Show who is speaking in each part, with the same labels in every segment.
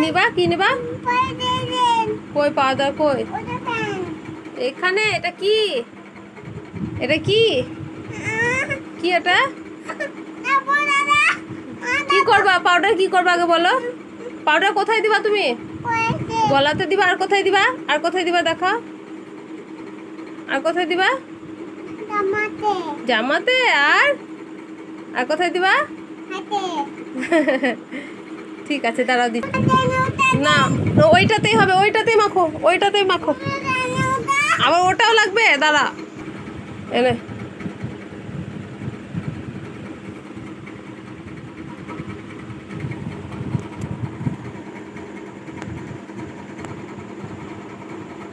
Speaker 1: নিবা কি নিবা? কই পাউডার কই? এখানে। এটা কি? এটা কি? কি এটা? কি করবা পাউডার? কি করবা আগে বলো। পাউডার কোথায় দিবা তুমি? গলাতে দিবা। আর কোথায় দিবা? আর কোথায় দিবা দেখো। আর কোথায় দিবা? জামাতে। আর আর কোথায় দিবা? ঠিক আছে দাঁড়াও দিচ্ছি। না ওইটাতেই হবে, ওইটাতেই মাখো, ওইটাতেই মাখো। আবার ওটাও লাগবে, দাঁড়া এনে।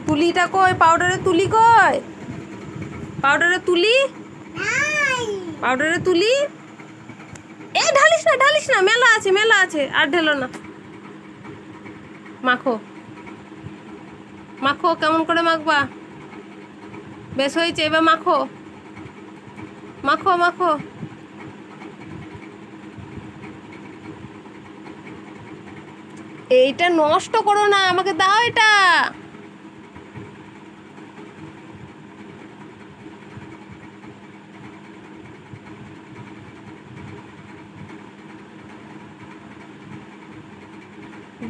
Speaker 1: তুলিটা কই? পাউডারের তুলি কই? পাউডারের তুলি, পাউডারের তুলি। এ ঢালিস না, ঢালিস না, মেলা আছে, মেলা আছে। আর ঢেলো না, মাখো মাখো। কেমন করে মাখবা? বেশ হয়েছে, এবার মাখো মাখো মাখো। এইটা নষ্ট করো না, আমাকে দাও এটা।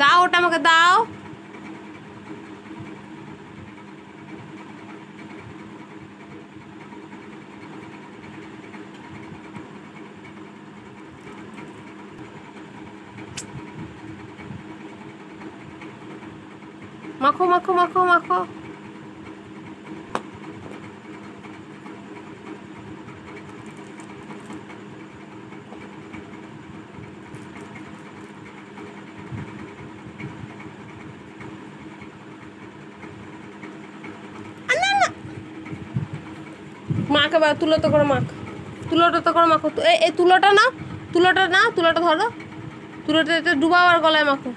Speaker 1: দাও ওটা আমাকে দাও। মাখো মাখো মাখো মাখো। মাখ এবার, তুলো তো করে মাখ, তুলোটা তো করে মাখো। এই তুলোটা না, তুলোটা না, তুলোটা ধরো, তুলোটা এটা ডুবাও আর গলায় মাখো।